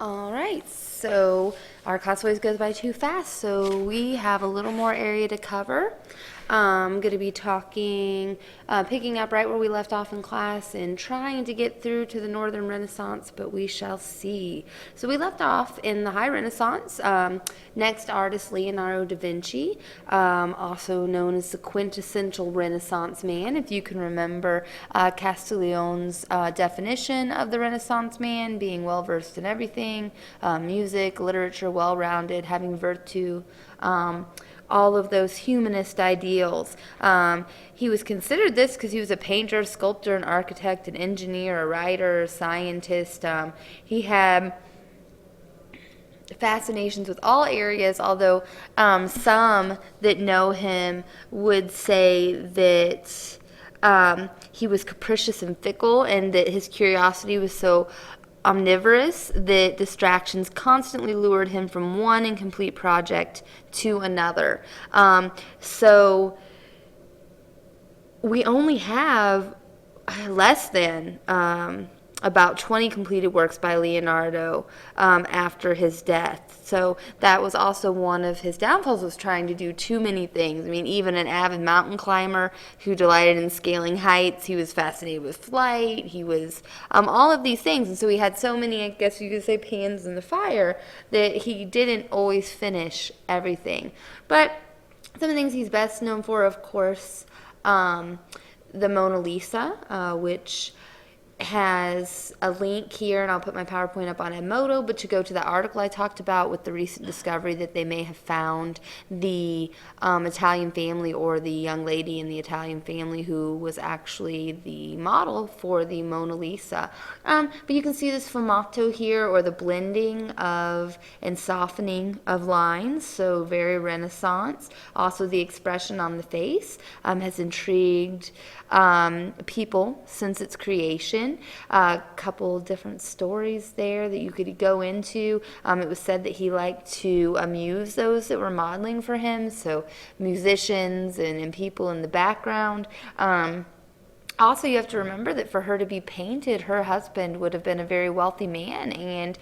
All right, so our class always goes by too fast, so we have a little more area to cover. I'm going to be picking up right where we left off in class and trying to get through to the Northern Renaissance, but we shall see. So we left off in the High Renaissance. Next artist, Leonardo da Vinci, also known as the quintessential Renaissance man. If you can remember Castiglione's definition of the Renaissance man, being well versed in everything, music, literature, well rounded, having virtue. All of those humanist ideals. He was considered this because he was a painter, sculptor, an architect, an engineer, a writer, a scientist. He had fascinations with all areas, although some that know him would say that he was capricious and fickle, and that his curiosity was so omnivorous that distractions constantly lured him from one incomplete project to another. So we only have less than about 20 completed works by Leonardo after his death. So that was also one of his downfalls, was trying to do too many things. I mean, even an avid mountain climber who delighted in scaling heights, he was fascinated with flight, he was all of these things. And so he had so many, I guess you could say, pans in the fire, that he didn't always finish everything. But some of the things he's best known for, of course, the Mona Lisa, which has a link here, and I'll put my PowerPoint up on Edmodo, but to go to the article I talked about with the recent discovery that they may have found the Italian family, or the young lady in the Italian family who was actually the model for the Mona Lisa. But you can see this sfumato here, or the blending of and softening of lines, so very Renaissance. Also, the expression on the face has intrigued people since its creation. A couple different stories there that you could go into. It was said that he liked to amuse those that were modeling for him, so musicians and people in the background. Also, you have to remember that for her to be painted, her husband would have been a very wealthy man, and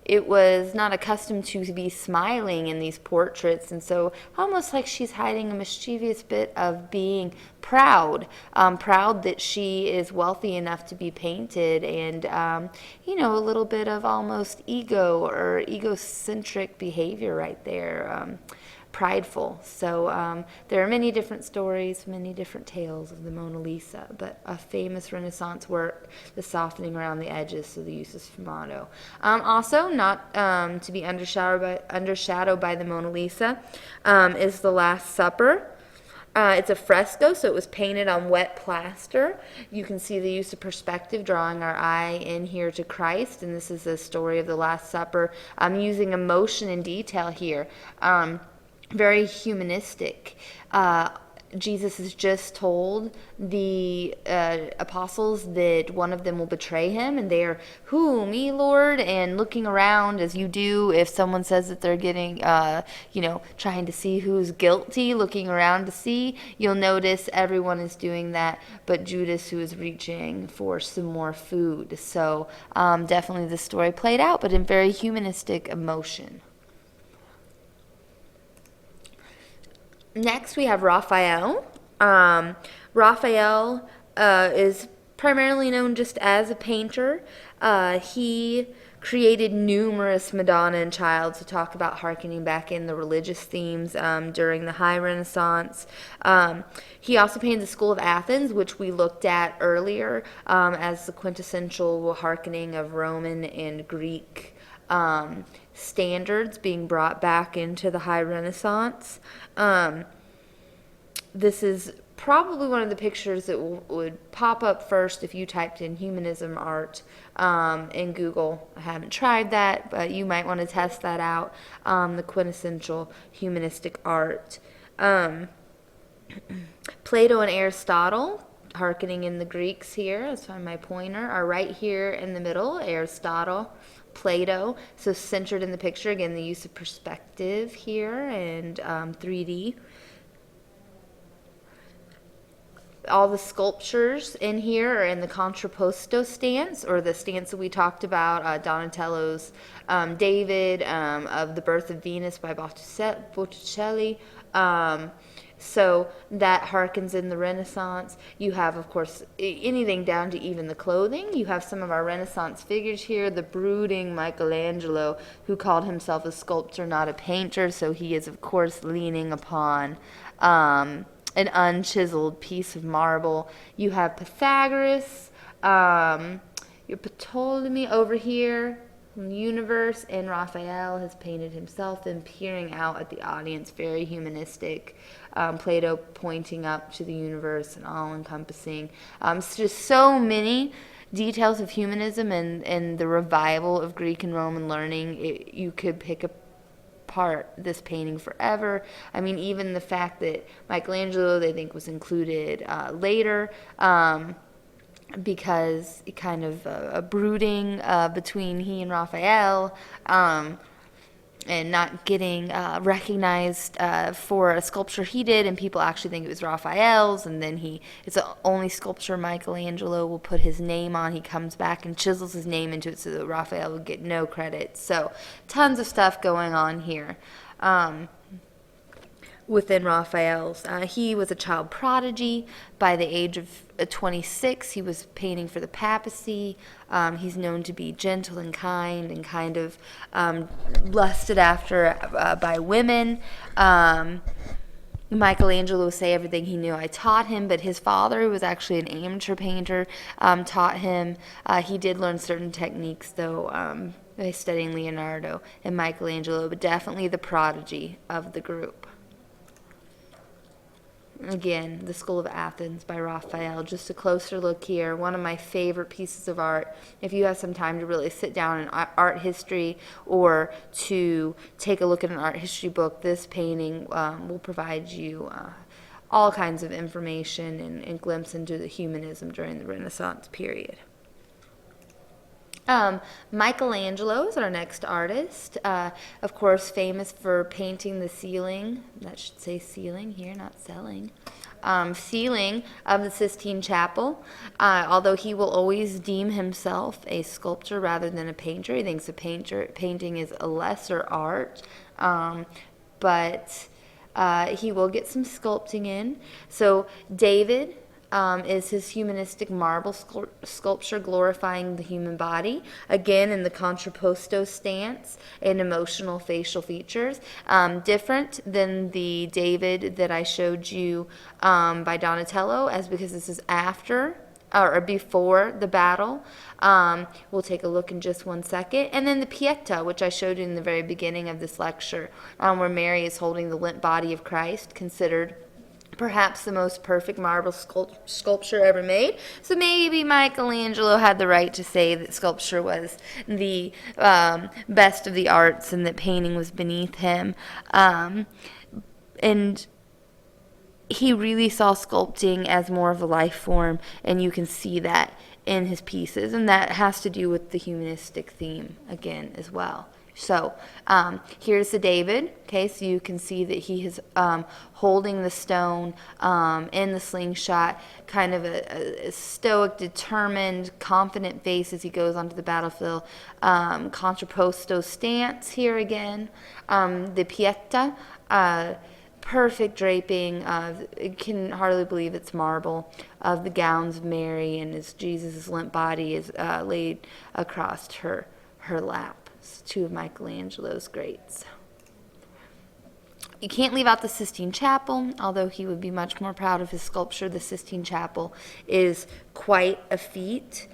it was not accustomed to be smiling in these portraits, and so almost like she's hiding a mischievous bit of being proud that she is wealthy enough to be painted, and a little bit of almost ego or egocentric behavior right there. Prideful. So there are many different stories, many different tales of the Mona Lisa, but a famous Renaissance work, the softening around the edges, so the use of sfumato. Also, not to be undershadowed by the Mona Lisa, is The Last Supper. It's a fresco, so it was painted on wet plaster. You can see the use of perspective, drawing our eye in here to Christ, and this is a story of the Last Supper. I'm using emotion and detail here. Very humanistic. Jesus has just told the apostles that one of them will betray him, and they're, "Who, me, Lord?" And looking around, as you do if someone says that they're getting, trying to see who's guilty, looking around to see, you'll notice everyone is doing that, but Judas, who is reaching for some more food. So definitely the story played out, but in very humanistic emotion. Next, we have Raphael. Raphael is primarily known just as a painter. He created numerous Madonna and Child, to talk about harkening back in the religious themes during the High Renaissance. He also painted the School of Athens, which we looked at earlier as the quintessential harkening of Roman and Greek standards being brought back into the High Renaissance. This is probably one of the pictures that would pop up first if you typed in humanism art in Google. I haven't tried that, but you might want to test that out, the quintessential humanistic art. Plato and Aristotle, harkening in the Greeks here, that's why my pointer, are right here in the middle. Aristotle, Plato, so centered in the picture. Again, the use of perspective here and 3D. all the sculptures in here are in the contrapposto stance, or the stance that we talked about, Donatello's David, of the Birth of Venus by Botticelli. So that harkens in the Renaissance. You have, of course, anything down to even the clothing. You have some of our Renaissance figures here. The brooding Michelangelo, who called himself a sculptor, not a painter. So he is, of course, leaning upon an unchiseled piece of marble. You have Pythagoras, your Ptolemy over here, universe, and Raphael has painted himself and peering out at the audience, very humanistic. Plato pointing up to the universe and all-encompassing. It's just so many details of humanism and the revival of Greek and Roman learning. You could pick apart this painting forever. I mean, even the fact that Michelangelo, they think, was included later, because kind of a brooding between he and Raphael, and not getting recognized for a sculpture he did, and people actually think it was Raphael's, and then it's the only sculpture Michelangelo will put his name on. He comes back and chisels his name into it so that Raphael will get no credit. So tons of stuff going on here. Within Raphael's. He was a child prodigy. By the age of 26, he was painting for the papacy. He's known to be gentle and kind of lusted after by women. Michelangelo would say everything he knew I taught him, but his father, who was actually an amateur painter, taught him. He did learn certain techniques, though, by studying Leonardo and Michelangelo, but definitely the prodigy of the group. Again, The School of Athens by Raphael. Just a closer look here. One of my favorite pieces of art. If you have some time to really sit down in art history or to take a look at an art history book, this painting will provide you all kinds of information and glimpse into the humanism during the Renaissance period. Michelangelo is our next artist. Of course, famous for painting the ceiling. That should say ceiling here, not selling. Ceiling of the Sistine Chapel. Although he will always deem himself a sculptor rather than a painter. He thinks painting is a lesser art. But he will get some sculpting in. So David is his humanistic marble sculpture glorifying the human body, again in the contrapposto stance and emotional facial features. Different than the David that I showed you by Donatello, as because this is after or before the battle. We'll take a look in just one second. And then the Pieta, which I showed you in the very beginning of this lecture, where Mary is holding the limp body of Christ, considered perhaps the most perfect marble sculpture ever made. So maybe Michelangelo had the right to say that sculpture was the best of the arts and that painting was beneath him. And he really saw sculpting as more of a life form, and you can see that in his pieces. And that has to do with the humanistic theme again as well. So here's the David, okay, so you can see that he is holding the stone in the slingshot, kind of a stoic, determined, confident face as he goes onto the battlefield. Contrapposto stance here again. The Pieta, perfect draping of, you can hardly believe it's marble, of the gowns of Mary, and as Jesus' limp body is laid across her lap. Two of Michelangelo's greats. You can't leave out the Sistine Chapel, although he would be much more proud of his sculpture. The Sistine Chapel is quite a feat.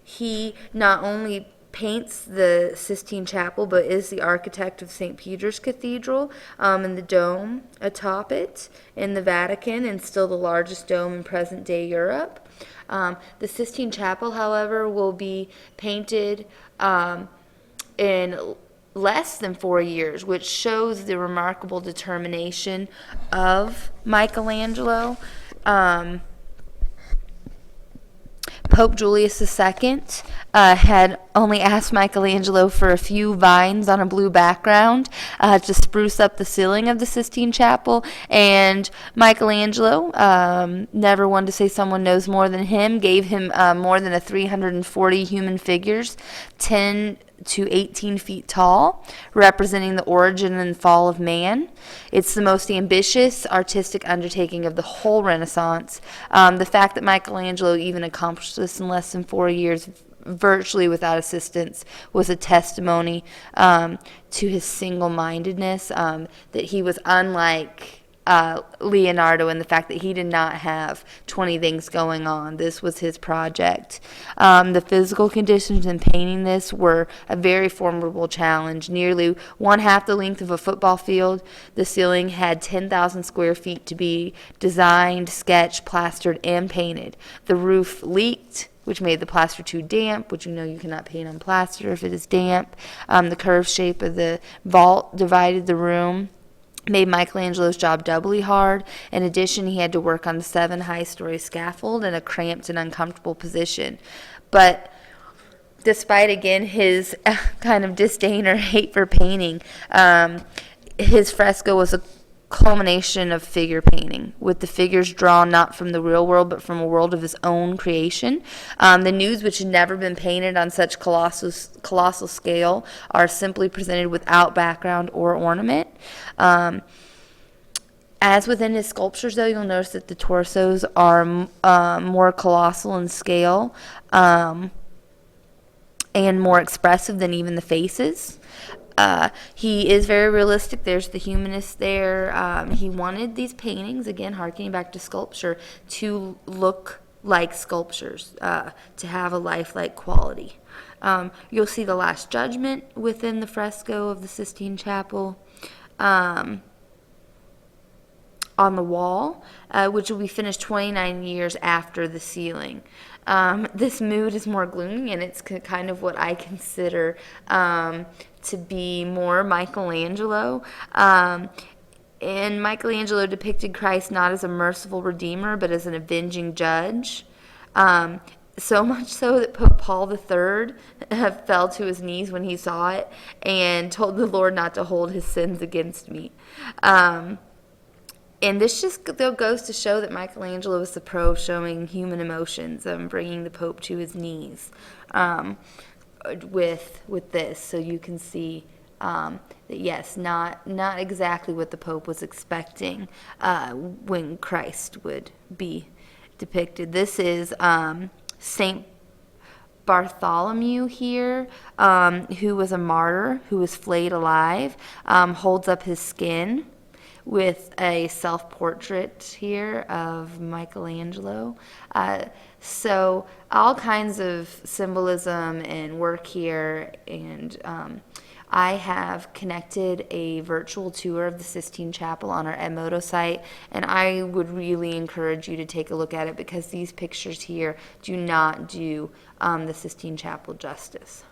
He not only paints the Sistine Chapel, but is the architect of St. Peter's Cathedral and the dome atop it in the Vatican, and still the largest dome in present-day Europe. The Sistine Chapel, however, will be painted in less than 4 years, which shows the remarkable determination of Michelangelo. Pope Julius II had only asked Michelangelo for a few vines on a blue background to spruce up the ceiling of the Sistine Chapel, and Michelangelo, never one to say someone knows more than him, gave him more than 340 human figures, 10 to 18 feet tall, representing the origin and fall of man. It's the most ambitious artistic undertaking of the whole Renaissance. The fact that Michelangelo even accomplished this in less than 4 years, virtually without assistance, was a testimony to his single-mindedness, that he was unlike Leonardo in the fact that he did not have 20 things going on. This was his project. The physical conditions in painting this were a very formidable challenge. Nearly one half the length of a football field, the ceiling had 10,000 square feet to be designed, sketched, plastered, and painted. The roof leaked, which made the plaster too damp, which you cannot paint on plaster if it is damp. The curved shape of the vault divided the room, made Michelangelo's job doubly hard. In addition, he had to work on the 7 high-story scaffold in a cramped and uncomfortable position. But despite, again, his kind of disdain or hate for painting, his fresco was a culmination of figure painting, with the figures drawn not from the real world but from a world of his own creation. The nudes, which had never been painted on such colossal scale, are simply presented without background or ornament. As within his sculptures, though, you'll notice that the torsos are more colossal in scale and more expressive than even the faces. He is very realistic. There's the humanist there. He wanted these paintings, again, harkening back to sculpture, to look like sculptures, to have a lifelike quality. You'll see the Last Judgment within the fresco of the Sistine Chapel on the wall, which will be finished 29 years after the ceiling. This mood is more gloomy, and it's kind of what I consider to be more Michelangelo. And Michelangelo depicted Christ not as a merciful redeemer, but as an avenging judge. So much so that Pope Paul III fell to his knees when he saw it and told the Lord not to hold his sins against me. And this just goes to show that Michelangelo is the pro of showing human emotions, bringing the Pope to his knees with this. So you can see that, yes, not exactly what the Pope was expecting when Christ would be depicted. This is Saint Bartholomew here, who was a martyr, who was flayed alive, holds up his skin with a self-portrait here of Michelangelo. So all kinds of symbolism and work here, and I have connected a virtual tour of the Sistine Chapel on our Edmodo site, and I would really encourage you to take a look at it because these pictures here do not do the Sistine Chapel justice.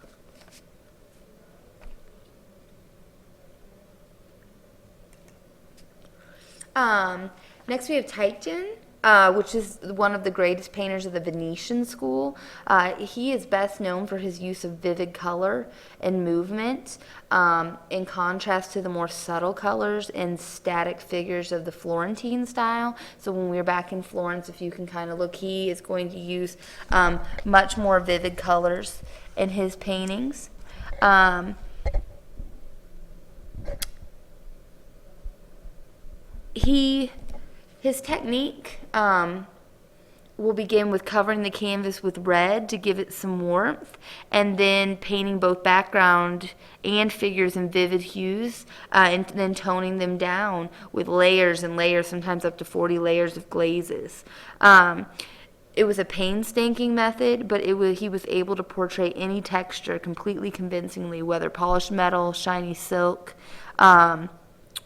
Next we have Titian, which is one of the greatest painters of the Venetian school. He is best known for his use of vivid color and movement, in contrast to the more subtle colors and static figures of the Florentine style. So when we're back in Florence, if you can kind of look, he is going to use much more vivid colors in his paintings. His technique will begin with covering the canvas with red to give it some warmth, and then painting both background and figures in vivid hues, and then toning them down with layers and layers, sometimes up to 40 layers of glazes. It was a painstaking method, but he was able to portray any texture completely convincingly, whether polished metal, shiny silk,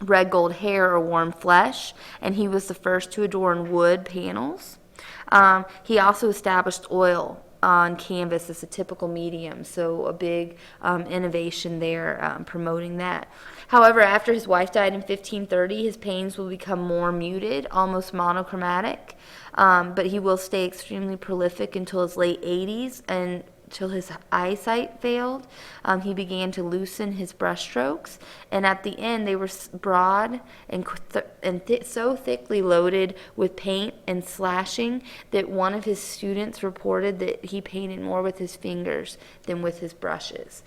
red gold hair, or warm flesh, and he was the first to adorn wood panels. He also established oil on canvas as a typical medium, so a big innovation there, promoting that. However, after his wife died in 1530, his paintings will become more muted, almost monochromatic, but he will stay extremely prolific until his late 80s, and till his eyesight failed. He began to loosen his brushstrokes, and at the end they were broad and so thickly loaded with paint and slashing that one of his students reported that he painted more with his fingers than with his brushes.